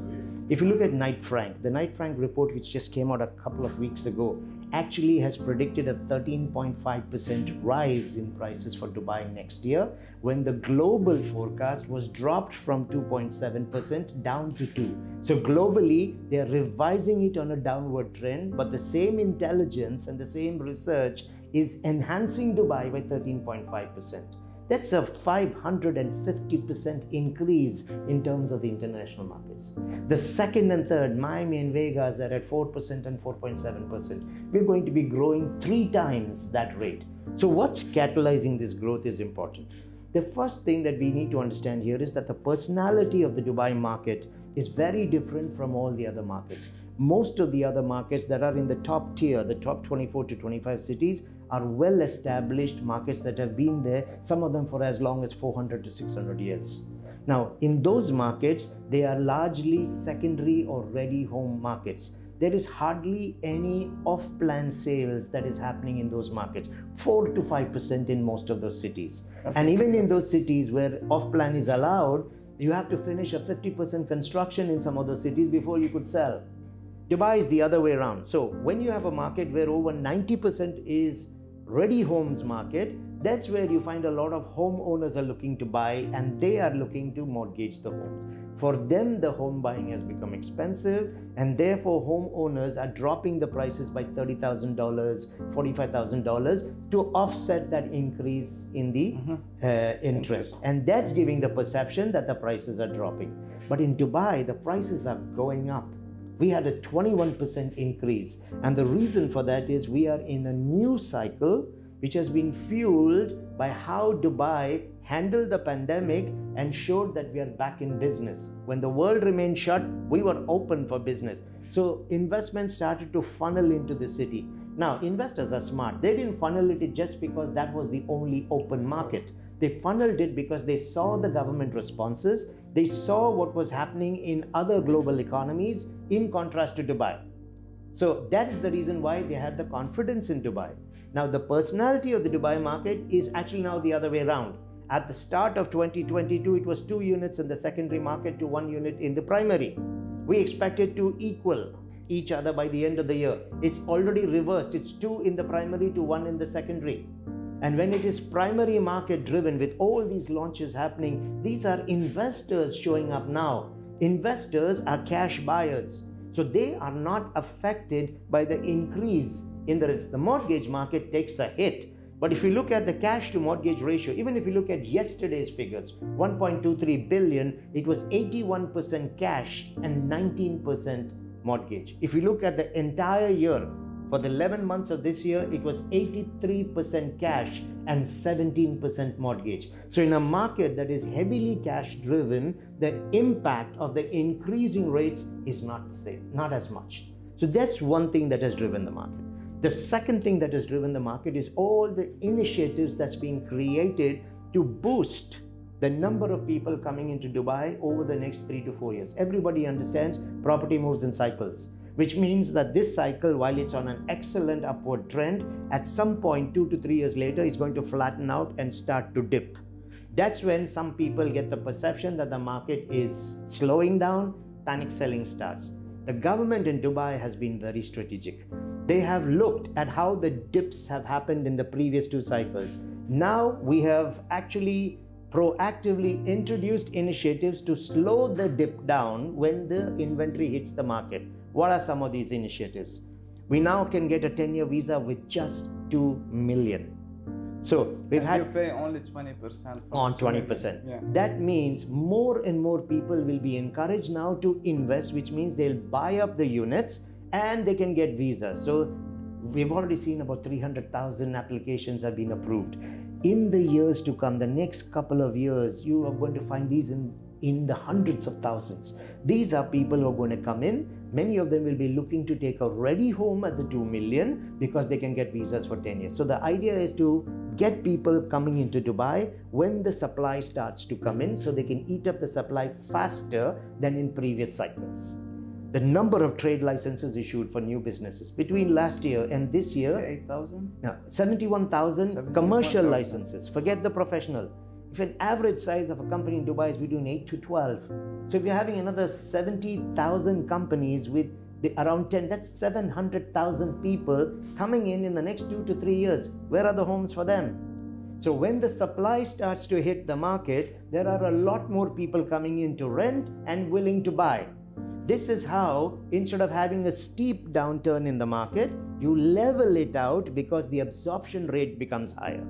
If you look at Knight Frank, the Knight Frank report, which just came out a couple of weeks ago, actually has predicted a 13.5% rise in prices for Dubai next year, when the global forecast was dropped from 2.7% down to 2%. So globally, they're revising it on a downward trend, but the same intelligence and the same research is enhancing Dubai by 13.5%. That's a 550% increase in terms of the international markets. The second and third, Miami and Vegas, are at 4% and 4.7%. We're going to be growing 3 times that rate. So what's catalyzing this growth is important. The first thing that we need to understand here is that the personality of the Dubai market is very different from all the other markets. Most of the other markets that are in the top tier, the top 24 to 25 cities, are well-established markets that have been there, some of them for as long as 400 to 600 years. Now, in those markets, they are largely secondary or ready home markets. There is hardly any off-plan sales that is happening in those markets, 4 to 5% in most of those cities. And even in those cities where off-plan is allowed, you have to finish a 50% construction in some of those cities before you could sell. Dubai is the other way around. So when you have a market where over 90% is ready homes market, that's where you find a lot of homeowners are looking to buy and they are looking to mortgage the homes. For them, the home buying has become expensive and therefore homeowners are dropping the prices by $30,000, $45,000 to offset that increase in the interest. And that's giving the perception that the prices are dropping. But in Dubai, the prices are going up. We had a 21% increase. And the reason for that is we are in a new cycle which has been fueled by how Dubai handled the pandemic and showed that we are back in business. When the world remained shut, we were open for business. So investments started to funnel into the city. Now, investors are smart. They didn't funnel it just because that was the only open market. They funneled it because they saw the government responses. They saw what was happening in other global economies in contrast to Dubai. So that is the reason why they had the confidence in Dubai. Now, the personality of the Dubai market is actually now the other way around. At the start of 2022, it was 2 units in the secondary market to 1 unit in the primary. We expected to equal each other by the end of the year. It's already reversed. It's 2 in the primary to 1 in the secondary. And when it is primary market driven with all these launches happening, these are investors showing up now. Investors are cash buyers. So they are not affected by the increase in the rents. The mortgage market takes a hit But if you look at the cash to mortgage ratio, even if you look at yesterday's figures, 1.23 billion, it was 81% cash and 19% mortgage. If you look at the entire year, for the 11 months of this year, it was 83% cash and 17% mortgage. So in a market that is heavily cash driven, the impact of the increasing rates is not the same, not as much. So that's one thing that has driven the market. The second thing that has driven the market is all the initiatives that's being created to boost the number of people coming into Dubai over the next 3 to 4 years. Everybody understands property moves in cycles, which means that this cycle, while it's on an excellent upward trend, at some point 2 to 3 years later is going to flatten out and start to dip. That's when some people get the perception that the market is slowing down, panic selling starts. The government in Dubai has been very strategic. They have looked at how the dips have happened in the previous 2 cycles. Now we have actually proactively introduced initiatives to slow the dip down when the inventory hits the market. What are some of these initiatives? We now can get a 10-year visa with just 2 million. So we've had you pay only 20% on 20%. Yeah. That means more and more people will be encouraged now to invest, which means they'll buy up the units and they can get visas. So we've already seen about 300,000 applications have been approved. In the years to come, the next couple of years, you are going to find these in the hundreds of thousands. These are people who are going to come in. Many of them will be looking to take a ready home at the 2 million because they can get visas for 10 years. So the idea is to get people coming into Dubai when the supply starts to come in so they can eat up the supply faster than in previous cycles. The number of trade licenses issued for new businesses between last year and this year, 8,000? no, 71,000 commercial licenses. Forget the professional. If an average size of a company in Dubai is between 8 to 12, so if you're having another 70,000 companies with around 10, that's 700,000 people coming in the next 2 to 3 years. Where are the homes for them? So when the supply starts to hit the market, there are a lot more people coming in to rent and willing to buy. This is how, instead of having a steep downturn in the market, you level it out because the absorption rate becomes higher.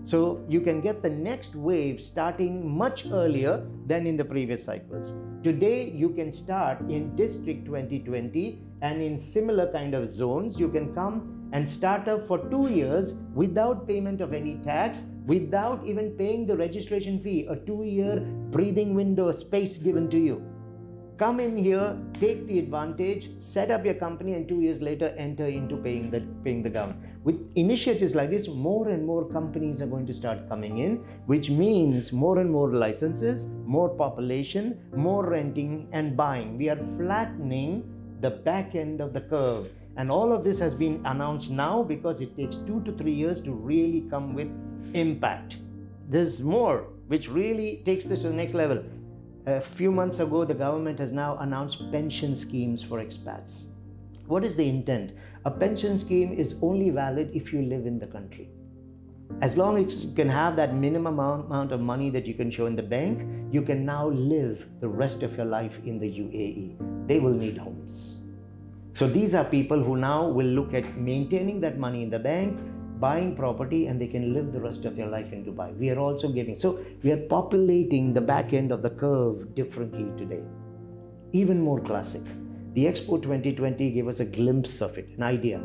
So you can get the next wave starting much earlier than in the previous cycles. Today, you can start in District 2020 and in similar kind of zones, you can come and start up for 2 years without payment of any tax, without even paying the registration fee, a 2-year breathing window space given to you. Come in here, take the advantage, set up your company, and 2 years later enter into paying the government. With initiatives like this, more and more companies are going to start coming in, which means more and more licenses, more population, more renting and buying. We are flattening the back end of the curve. And all of this has been announced now because it takes 2 to 3 years to really come with impact. There's more, which really takes this to the next level. A few months ago, the government has now announced pension schemes for expats. What is the intent? A pension scheme is only valid if you live in the country. As long as you can have that minimum amount of money that you can show in the bank, you can now live the rest of your life in the UAE. They will need homes. So these are people who now will look at maintaining that money in the bank, buying property, and they can live the rest of their life in Dubai. We are also giving, so we are populating the back end of the curve differently today. Even more classic. The Expo 2020 gave us a glimpse of it, an idea.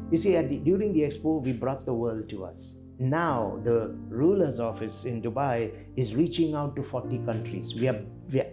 You see, during the Expo, we brought the world to us. Now, the ruler's office in Dubai is reaching out to 40 countries. We are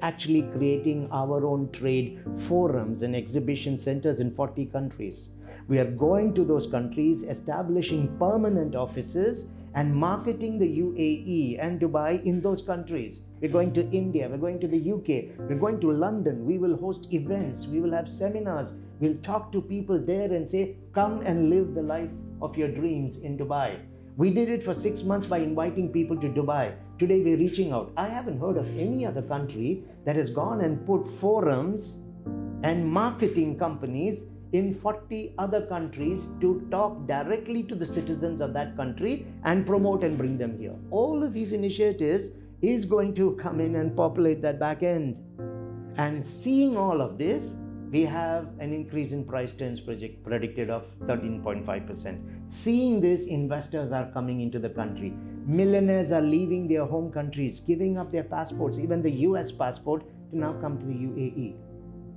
actually creating our own trade forums and exhibition centers in 40 countries. We are going to those countries, establishing permanent offices and marketing the UAE and Dubai in those countries. We're going to India, we're going to the UK, we're going to London. We will host events, we will have seminars, we'll talk to people there and say, come and live the life of your dreams in Dubai. We did it for 6 months by inviting people to Dubai. Today we're reaching out. I haven't heard of any other country that has gone and put forums and marketing companies in 40 other countries to talk directly to the citizens of that country and promote and bring them here. All of these initiatives is going to come in and populate that back end. And seeing all of this, we have an increase in price terms predicted of 13.5%. Seeing this, investors are coming into the country. Millionaires are leaving their home countries, giving up their passports, even the US passport, to now come to the UAE.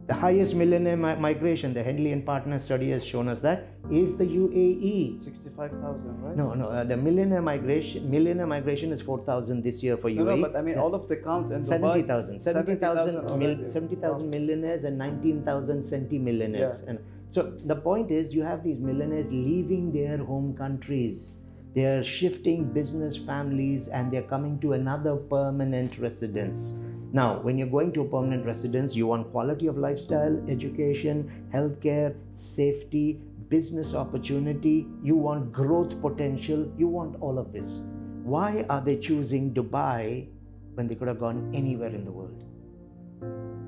The highest millionaire migration, the Henley and Partners study has shown us that, is the UAE. 65,000, right? No, the millionaire migration is 4,000 this year for UAE. No, but I mean all of the count in Dubai. 70,000 millionaires and 19,000 centi-millionaires. Yeah. And so the point is, you have these millionaires leaving their home countries. They are shifting business families and they're coming to another permanent residence. Now, when you're going to a permanent residence, you want quality of lifestyle, education, healthcare, safety, business opportunity, you want growth potential, you want all of this. Why are they choosing Dubai when they could have gone anywhere in the world?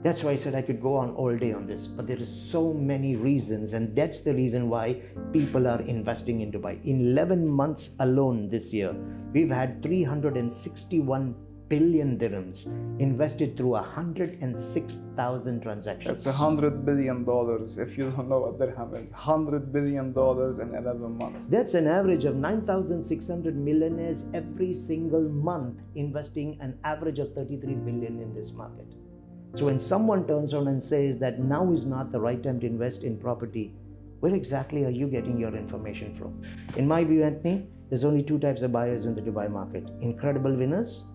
That's why I said I could go on all day on this, but there is so many reasons, and that's the reason why people are investing in Dubai. In 11 months alone this year, we've had 361 billion dirhams invested through 106,000 transactions. That's $100 billion. If you don't know what dirham is, $100 billion in 11 months. That's an average of 9,600 millionaires every single month investing an average of 33 billion in this market. So when someone turns around and says that now is not the right time to invest in property, where exactly are you getting your information from? In my view, Anthony, there's only two types of buyers in the Dubai market: incredible winners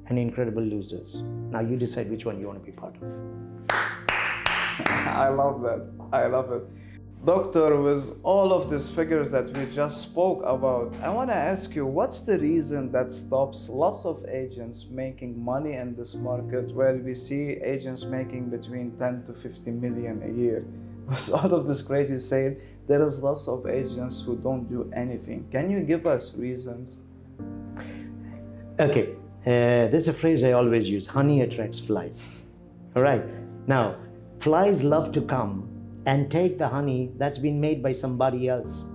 and incredible losers. Now you decide which one you want to be part of. I love that. I love it. Doctor, with all of these figures that we just spoke about, I want to ask you, what's the reason that stops lots of agents making money in this market where we see agents making between 10 to 50 million a year? With all of this crazy sale, there is lots of agents who don't do anything. Can you give us reasons? Okay. There's a phrase I always use: honey attracts flies. All right. Now, flies love to come and take the honey that's been made by somebody else.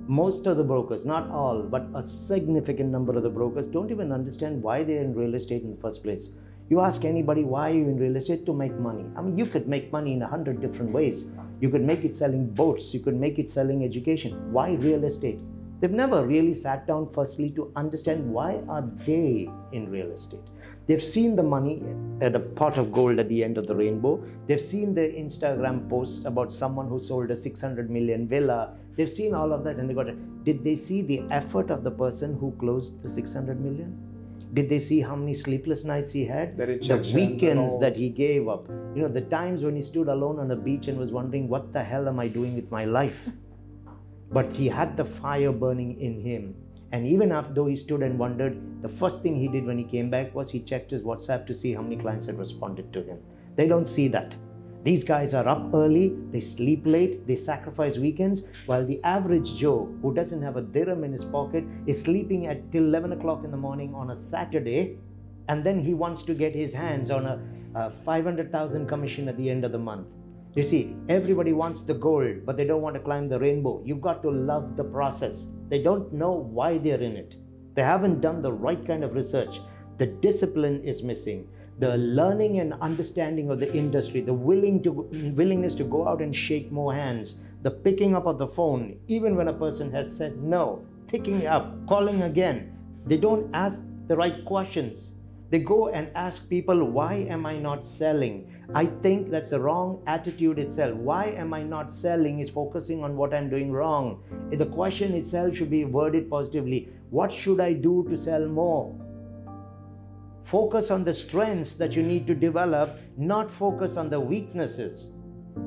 Most of the brokers, not all, but a significant number of the brokers, don't even understand why they're in real estate in the first place. You ask anybody, why are you in real estate? To make money. I mean, you could make money in 100 different ways. You could make it selling boats. You could make it selling education. Why real estate? They've never really sat down firstly to understand why are they in real estate. They've seen the money, the pot of gold at the end of the rainbow. They've seen the Instagram posts about someone who sold a 600 million villa. They've seen all of that and they got it. Did they see the effort of the person who closed the 600 million? Did they see how many sleepless nights he had? The weekends that he gave up. You know, the times when he stood alone on the beach and was wondering, what the hell am I doing with my life? But he had the fire burning in him. And even after he stood and wondered, the first thing he did when he came back was he checked his WhatsApp to see how many clients had responded to him. They don't see that. These guys are up early, they sleep late, they sacrifice weekends, while the average Joe who doesn't have a dirham in his pocket is sleeping at till 11 o'clock in the morning on a Saturday, and then he wants to get his hands on a 500,000 commission at the end of the month. You see, everybody wants the gold, but they don't want to climb the rainbow. You've got to love the process. They don't know why they're in it. They haven't done the right kind of research. The discipline is missing. The learning and understanding of the industry, the willingness to go out and shake more hands, the picking up of the phone, even when a person has said no, picking it up, calling again. They don't ask the right questions. They go and ask people, why am I not selling? I think that's the wrong attitude itself. Why am I not selling is focusing on what I'm doing wrong. The question itself should be worded positively. What should I do to sell more? Focus on the strengths that you need to develop, not focus on the weaknesses.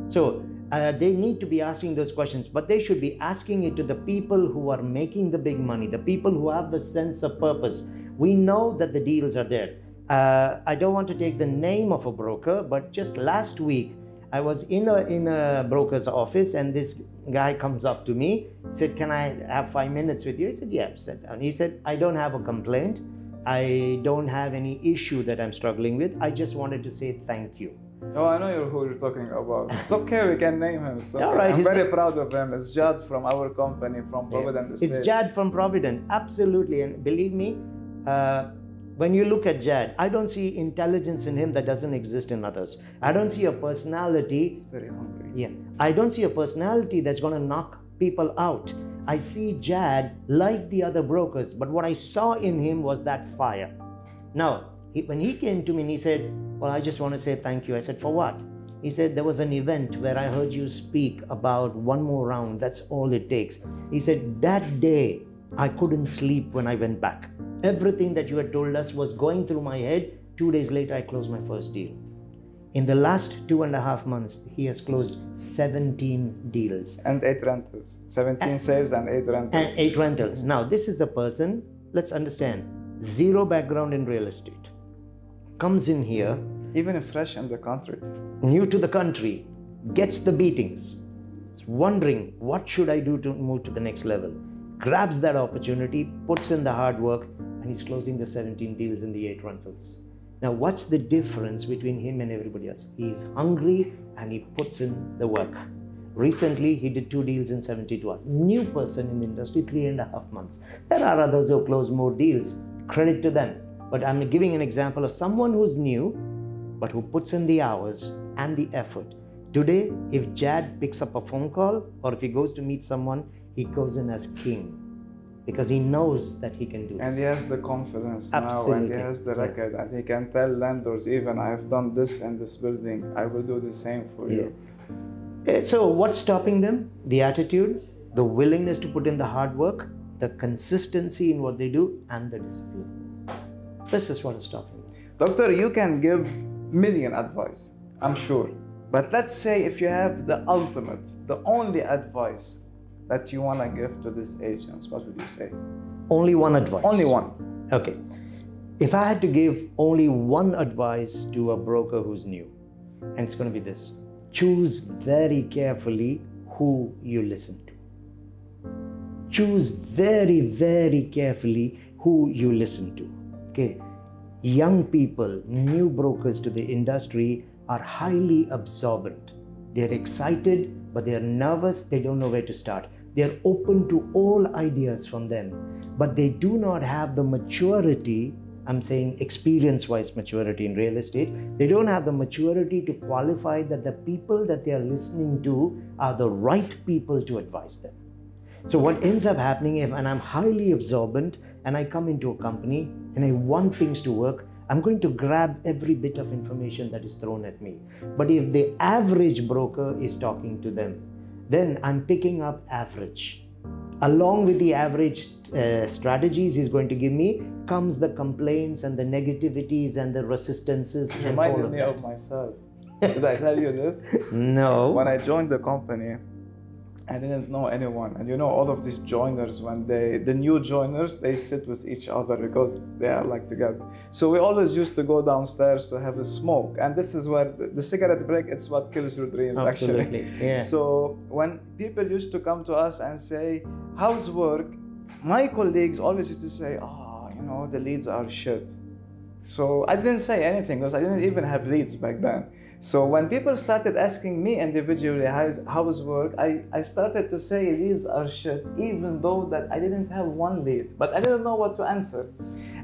So they need to be asking those questions, but they should be asking it to the people who are making the big money, the people who have the sense of purpose. We know that the deals are there. I don't want to take the name of a broker, but just last week, I was in a broker's office and this guy comes up to me, said, can I have 5 minutes with you? I said, yeah. And he said, I don't have a complaint. I don't have any issue that I'm struggling with. I just wanted to say thank you. Oh, I know who you're talking about. It's okay, we can name him. It's okay. All right, I'm very proud of him. It's Jad from our company, from Provident Estate. It's Jad from Provident, absolutely. And believe me, when you look at Jad, I don't see intelligence in him that doesn't exist in others. I don't see a personality. He's very hungry. Yeah. I don't see a personality that's going to knock people out. I see Jad like the other brokers, but what I saw in him was that fire. Now, when he came to me and he said, well, I just want to say thank you. I said, for what? He said, there was an event where I heard you speak about one more round. That's all it takes. He said, that day, I couldn't sleep when I went back. Everything that you had told us was going through my head. 2 days later, I closed my first deal. In the last 2.5 months, he has closed 17 deals. And 8 rentals. 17 sales and 8 rentals. And 8 rentals. Now, this is a person, let's understand, zero background in real estate. Comes in here. Even fresh in the country. New to the country. Gets the beatings. Wondering, what should I do to move to the next level? Grabs that opportunity, puts in the hard work, and he's closing the 17 deals in the 8 rentals. Now, what's the difference between him and everybody else? He's hungry and he puts in the work. Recently, he did 2 deals in 72 hours. New person in the industry, 3.5 months. There are others who close more deals. Credit to them. But I'm giving an example of someone who's new, but who puts in the hours and the effort. Today, if Jad picks up a phone call or if he goes to meet someone, he goes in as king. Because he knows that he can do this. And he has the confidence Absolutely. now, and he has the record, and he can tell lenders, even I have done this in this building, I will do the same for you. So what's stopping them? The attitude, the willingness to put in the hard work, the consistency in what they do, and the discipline. This is what is stopping them. Doctor, you can give million advice, I'm sure. But let's say if you have the ultimate, the only advice that you want to give to these agents, what would you say? Only one advice. Only one. Okay. If I had to give only one advice to a broker who's new, and it's going to be this: choose very carefully who you listen to. Choose very, very carefully who you listen to. Okay. Young people, new brokers to the industry are highly absorbent. They're excited, but they're nervous. They don't know where to start. They're open to all ideas from them, but they do not have the maturity. I'm saying experience-wise maturity in real estate. They don't have the maturity to qualify that the people that they are listening to are the right people to advise them. So what ends up happening, if and I'm highly absorbent and I come into a company and I want things to work, I'm going to grab every bit of information that is thrown at me. But if the average broker is talking to them, then I'm picking up average. Along with the average strategies he's going to give me comes the complaints and the negativities and the resistances. You reminded me of myself. Did I tell you this? No. When I joined the company, I didn't know anyone. And you know, all of these joiners, when the new joiners, they sit with each other because they are like together. So we always used to go downstairs to have a smoke. And this is where the cigarette break, it's what kills your dreams. Absolutely. Actually. Yeah. So when people used to come to us and say, how's work? My colleagues always used to say, oh, you know, the leads are shit. So I didn't say anything because I didn't even have leads back then. So when people started asking me individually how's work, I started to say these are shit, even though that I didn't have one lead, but I didn't know what to answer.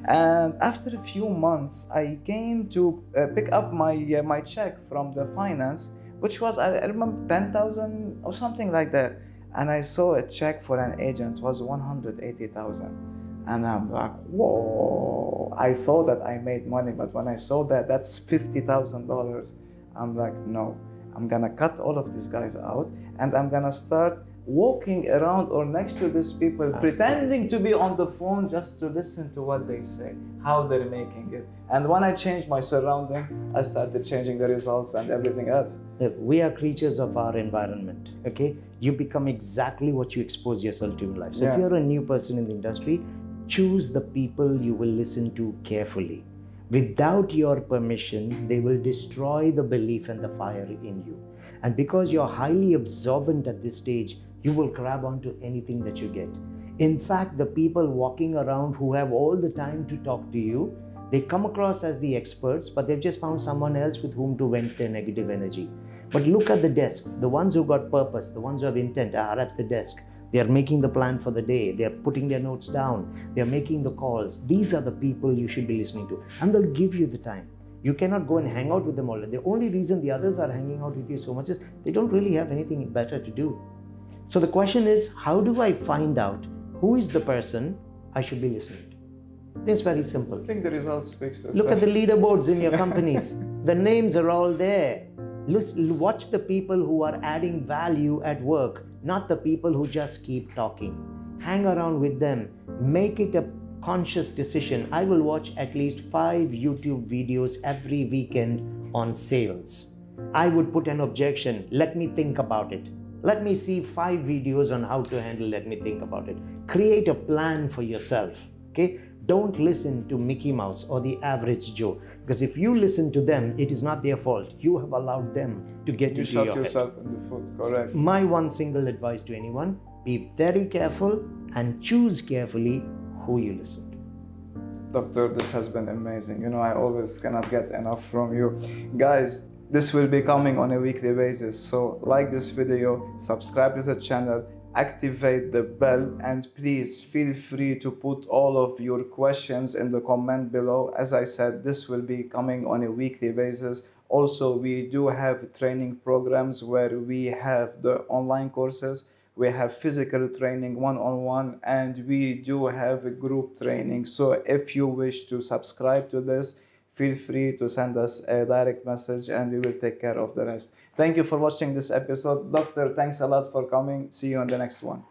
And after a few months, I came to pick up my check from the finance, which was, I remember, 10,000 or something like that. And I saw a check for an agent was 180,000. And I'm like, whoa, I thought that I made money, but when I saw that, that's $50,000. I'm like, no, I'm gonna cut all of these guys out and I'm gonna start walking around or next to these people, pretending to be on the phone just to listen to what they say, how they're making it. And when I changed my surrounding, I started changing the results and everything else. Look, we are creatures of our environment, okay? You become exactly what you expose yourself to in life. So if you're a new person in the industry, choose the people you will listen to carefully. Without your permission, they will destroy the belief and the fire in you. And because you're highly absorbent at this stage, you will grab onto anything that you get. In fact, the people walking around who have all the time to talk to you, they come across as the experts, but they've just found someone else with whom to vent their negative energy. But look at the desks. The ones who got purpose, the ones who have intent are at the desk. They are making the plan for the day. They are putting their notes down. They are making the calls. These are the people you should be listening to. And they'll give you the time. You cannot go and hang out with them all. The only reason the others are hanging out with you so much is they don't really have anything better to do. So the question is, how do I find out who is the person I should be listening to? It's very simple. I think the results speaks to Look at the leaderboards in your companies. The names are all there. Watch the people who are adding value at work, not the people who just keep talking. Hang around with them. Make it a conscious decision. I will watch at least 5 YouTube videos every weekend on sales. I would put an objection. Let me think about it. Let me see 5 videos on how to handle. Let me think about it. Create a plan for yourself. Okay? Don't listen to Mickey Mouse or the average Joe, because if you listen to them, it is not their fault. You have allowed them to get into your head. You shot yourself in the foot, correct? My one single advice to anyone, be very careful and choose carefully who you listen to. Doctor, this has been amazing. You know, I always cannot get enough from you. Guys, this will be coming on a weekly basis. So like this video, subscribe to the channel, activate the bell, and please feel free to put all of your questions in the comment below. As I said, this will be coming on a weekly basis. Also, we do have training programs where we have the online courses, we have physical training one-on-one, and we do have a group training. So if you wish to subscribe to this, feel free to send us a direct message and we will take care of the rest. Thank you for watching this episode. Doctor, thanks a lot for coming. See you on the next one.